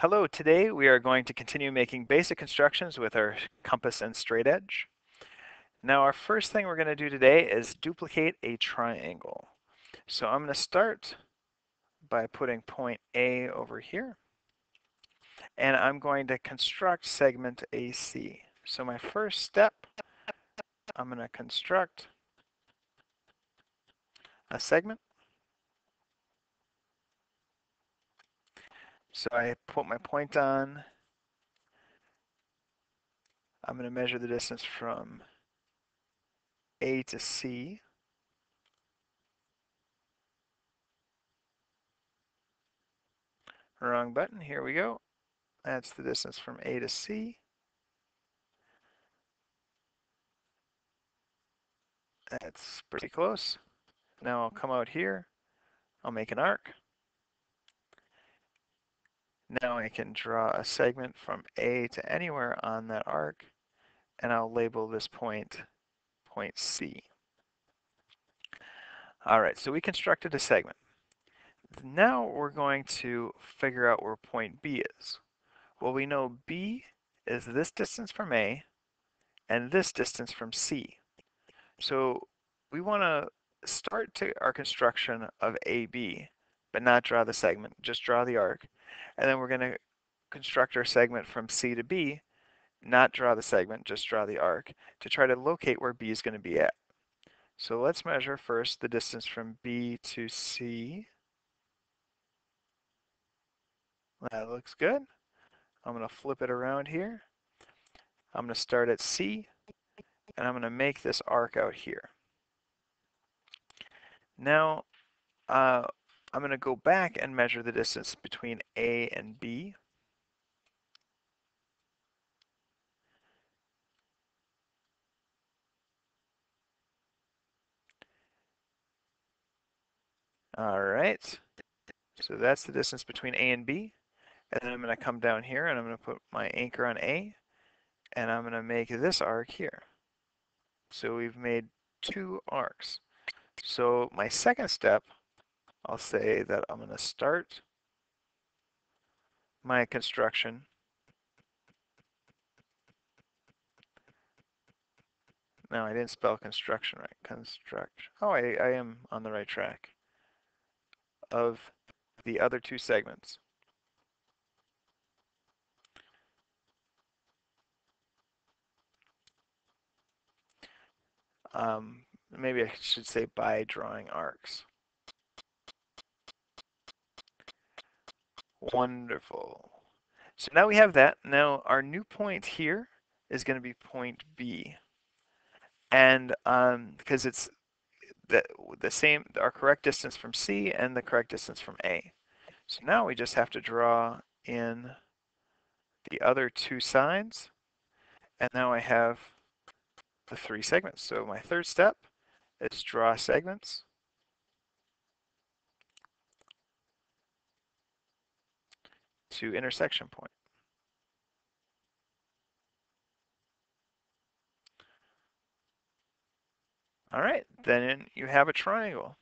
Hello, today we are going to continue making basic constructions with our compass and straight edge. Now our first thing we're going to do today is duplicate a triangle. So I'm going to start by putting point A over here, and I'm going to construct segment AC. So my first step, I'm going to construct a segment. So I put my point on. I'm going to measure the distance from A to C. Wrong button, here we go. That's the distance from A to C. That's pretty close. Now I'll come out here, I'll make an arc. Now I can draw a segment from A to anywhere on that arc, and I'll label this point, point C. All right, so we constructed a segment. Now we're going to figure out where point B is. Well, we know B is this distance from A and this distance from C. So we want to start our construction of AB, but not draw the segment, just draw the arc. And then we're going to construct our segment from C to B, not draw the segment, just draw the arc, to try to locate where B is going to be at. So let's measure first the distance from B to C. That looks good. I'm going to flip it around here. I'm going to start at C, and I'm going to make this arc out here. Now, I'm going to go back and measure the distance between A and B. All right, so that's the distance between A and B. And then I'm going to come down here and I'm going to put my anchor on A, and I'm going to make this arc here. So we've made two arcs. So my second step, I'll say that I'm going to start my construction. No, I didn't spell construction right. Construct. Oh, I am on the right track. Of the other two segments. Maybe I should say by drawing arcs. Wonderful. So now we have that. Now our new point here is going to be point B. And because it's the same, our correct distance from C and the correct distance from A. So now we just have to draw in the other two sides. And now I have the three segments. So my third step is draw segments. To intersection point. All right, then you have a triangle.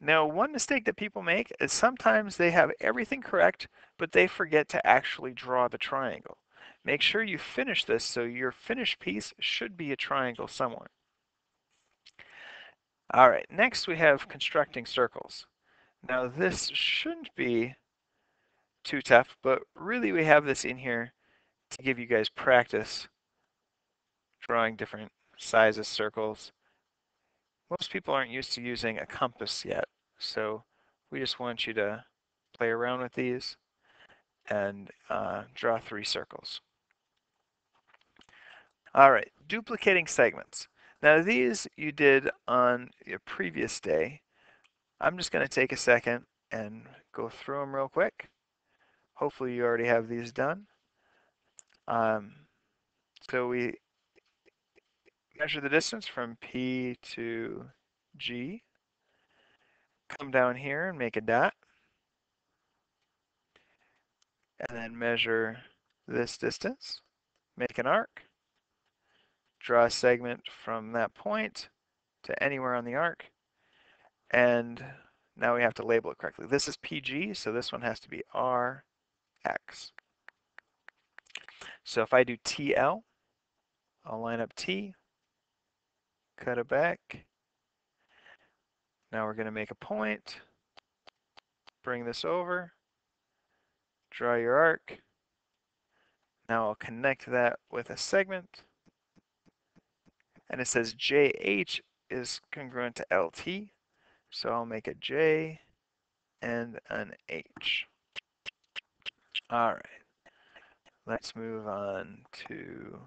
Now, one mistake that people make is sometimes they have everything correct, but they forget to actually draw the triangle. Make sure you finish this so your finished piece should be a triangle somewhere. All right, next we have constructing circles. Now this shouldn't be too tough, but really we have this in here to give you guys practice drawing different sizes circles. Most people aren't used to using a compass yet, so we just want you to play around with these and draw three circles. All right, duplicating segments. Now these you did on your previous day. I'm just going to take a second and go through them real quick. Hopefully you already have these done. So we measure the distance from P to G. Come down here and make a dot. And then measure this distance. Make an arc. Draw a segment from that point to anywhere on the arc. And Now we have to label it correctly. This is PG, so this one has to be RX. So if I do TL, I'll line up T, cut it back. Now we're going to make a point, bring this over, draw your arc. Now I'll connect that with a segment. And it says JH is congruent to LT. So I'll make a J and an H. All right. Let's move on to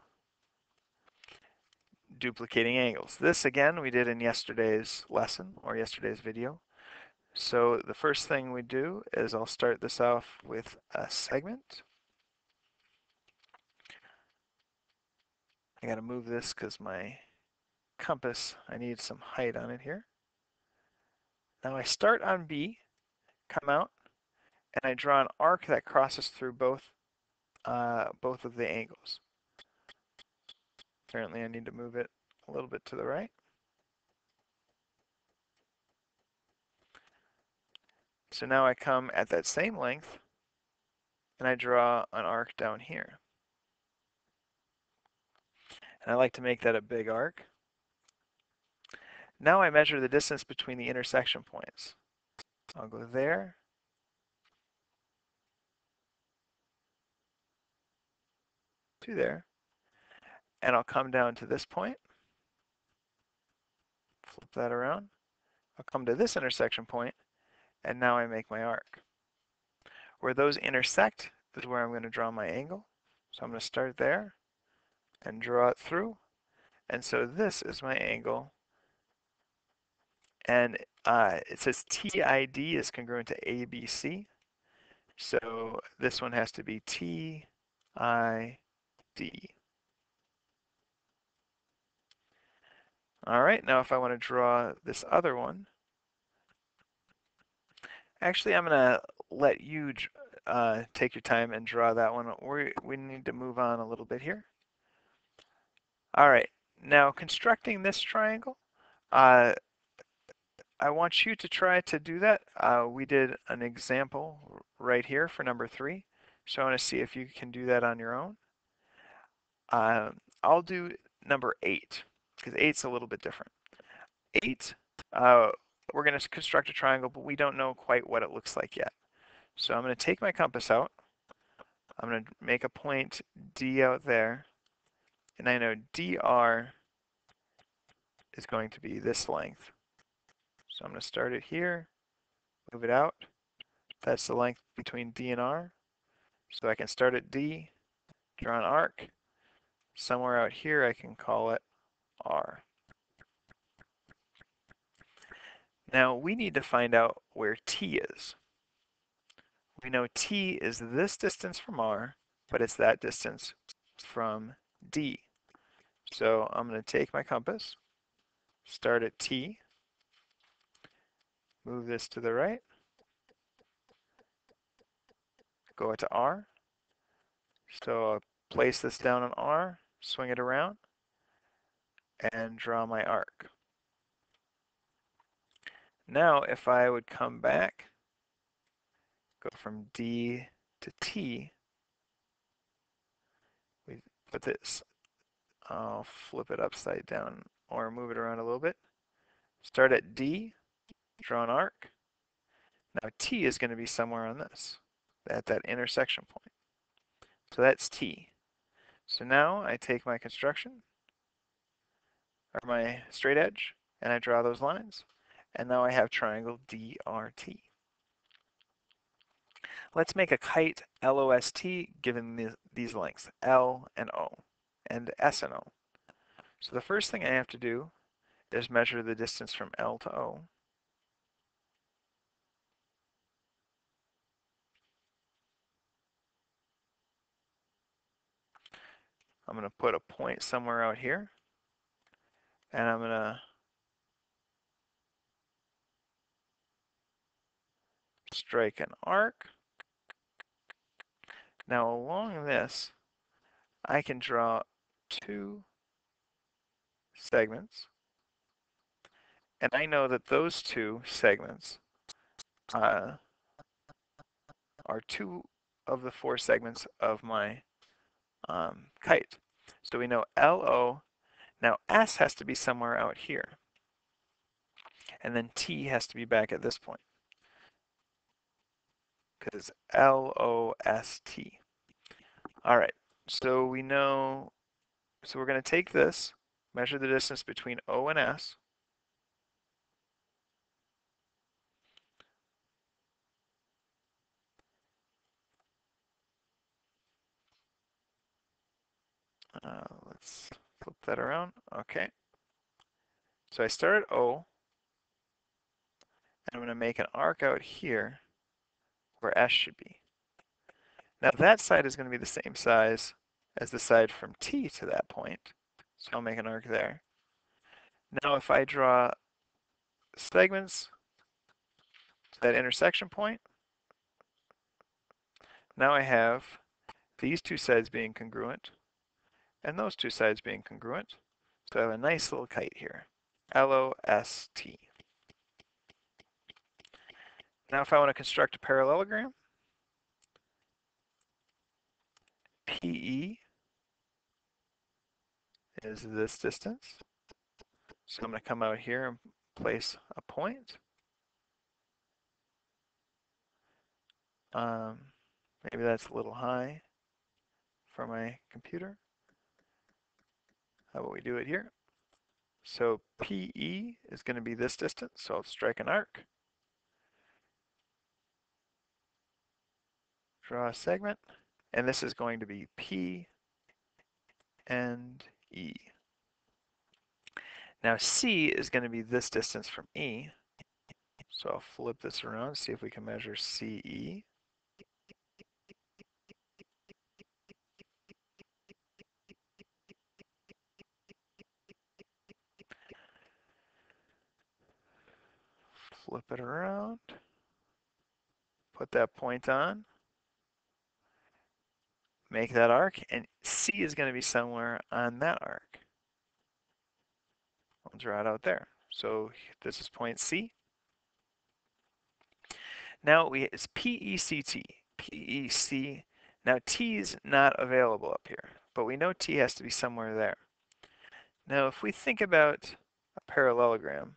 duplicating angles. This again we did in yesterday's lesson or yesterday's video. So the first thing we do is I'll start this off with a segment. I got to move this because my compass, I need some height on it here. Now I start on B, come out, and I draw an arc that crosses through both of the angles. Apparently I need to move it a little bit to the right. So now I come at that same length and I draw an arc down here. And I like to make that a big arc. Now I measure the distance between the intersection points. I'll go there, to there, and I'll come down to this point, flip that around. I'll come to this intersection point, and now I make my arc. Where those intersect is where I'm going to draw my angle. So I'm going to start there and draw it through. And so this is my angle. And it says TID is congruent to ABC. So this one has to be TID. All right, now if I want to draw this other one, actually I'm going to let you take your time and draw that one. We need to move on a little bit here. All right, now constructing this triangle, I want you to try to do that. We did an example right here for number 3, so I want to see if you can do that on your own. I'll do number 8, because 8's a little bit different. 8, we're going to construct a triangle, but we don't know quite what it looks like yet. So I'm going to take my compass out. I'm going to make a point D out there, and I know DR is going to be this length. So I'm going to start it here, move it out. That's the length between D and R. So I can start at D, draw an arc. Somewhere out here I can call it R. Now we need to find out where T is. We know T is this distance from R, but it's that distance from D. So I'm going to take my compass, start at T, move this to the right, go to R. So I'll place this down on R, swing it around, and draw my arc. Now if I would come back, go from D to T, we put this, I'll flip it upside down or move it around a little bit. Start at D, draw an arc. Now T is going to be somewhere on this, at that intersection point. So that's T. So now I take my construction, or my straight edge, and I draw those lines. And now I have triangle DRT. Let's make a kite LOST given these lengths, L and O, and S and O. So the first thing I have to do is measure the distance from L to O. I'm going to put a point somewhere out here, and I'm going to strike an arc. Now along this, I can draw 2 segments, and I know that those 2 segments are two of the four segments of my kite. So we know LO. Now S has to be somewhere out here. And then T has to be back at this point. Because LOST. All right, so we know, so we're going to take this, measure the distance between O and S. Let's flip that around. Okay. So I start at O, and I'm going to make an arc out here where S should be. Now that side is going to be the same size as the side from T to that point. So I'll make an arc there. Now if I draw segments to that intersection point, now I have these two sides being congruent and those two sides being congruent. So I have a nice little kite here. LOST. Now if I want to construct a parallelogram, PE is this distance. So I'm going to come out here and place a point. Maybe that's a little high for my computer. How about we do it here? So PE is going to be this distance, so I'll strike an arc. Draw a segment, and this is going to be P and E. Now C is going to be this distance from E, so I'll flip this around, see if we can measure CE. Flip it around, put that point on, make that arc, and C is going to be somewhere on that arc. I'll draw it out there. So this is point C. Now it's PECT. PEC. Now T is not available up here, but we know T has to be somewhere there. Now if we think about a parallelogram,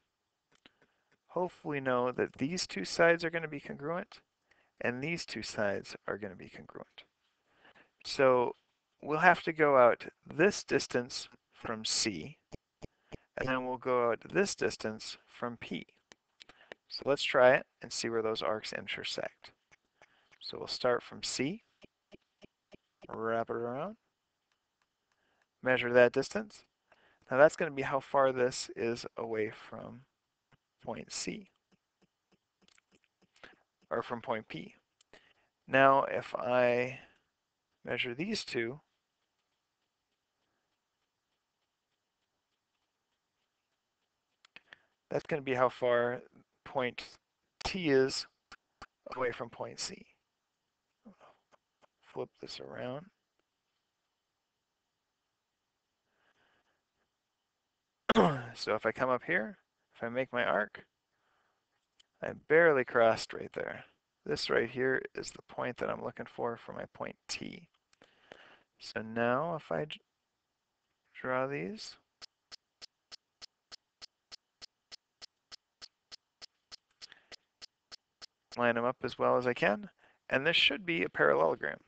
hopefully we know that these two sides are going to be congruent and these two sides are going to be congruent. So we'll have to go out this distance from C, and then we'll go out this distance from P. So let's try it and see where those arcs intersect. So we'll start from C, wrap it around, measure that distance. Now that's going to be how far this is away from point C, or from point P. Now if I measure these two, that's going to be how far point T is away from point C. Flip this around. So if I come up here, if I make my arc, I barely crossed right there. This right here is the point that I'm looking for my point T. So now if I draw these, line them up as well as I can, and this should be a parallelogram,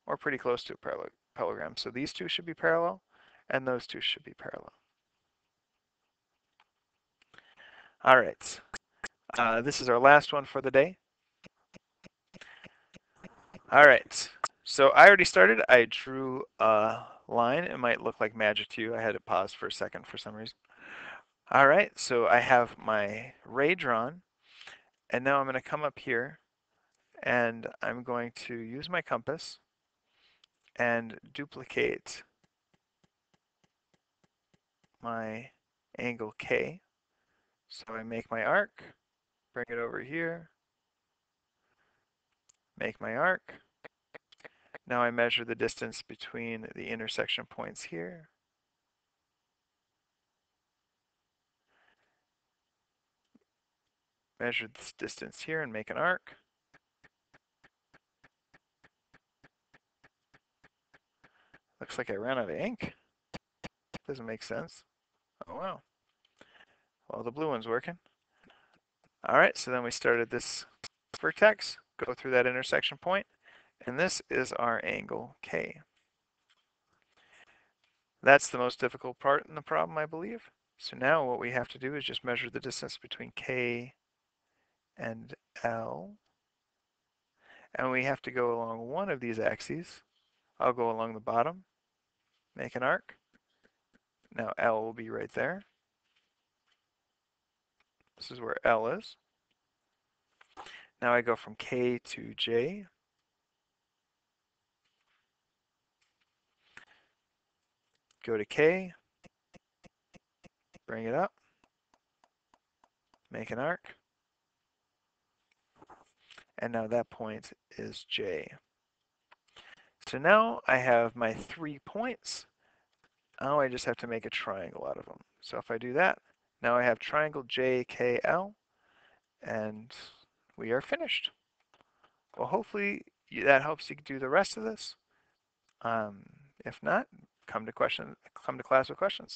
or pretty close to a parallelogram. So these two should be parallel, and those two should be parallel. All right, this is our last one for the day. All right, so I already started. I drew a line. It might look like magic to you. I had to pause for a second for some reason. All right, so I have my ray drawn, and now I'm going to come up here, and I'm going to use my compass and duplicate my angle K. So I make my arc, bring it over here, make my arc. Now I measure the distance between the intersection points here. Measure this distance here and make an arc. Looks like I ran out of ink. Doesn't make sense. Oh wow. Well, the blue one's working. All right, so then we started this vertex, go through that intersection point, and this is our angle K. That's the most difficult part in the problem, I believe. So now what we have to do is just measure the distance between K and L. And we have to go along one of these axes. I'll go along the bottom, make an arc. Now L will be right there. This is where L is. Now I go from K to J. Go to K, bring it up, make an arc. And now that point is J. So now I have my 3 points. Now I just have to make a triangle out of them. So if I do that, now I have triangle JKL, and we are finished. Well, hopefully that helps you do the rest of this. If not, come to class with questions.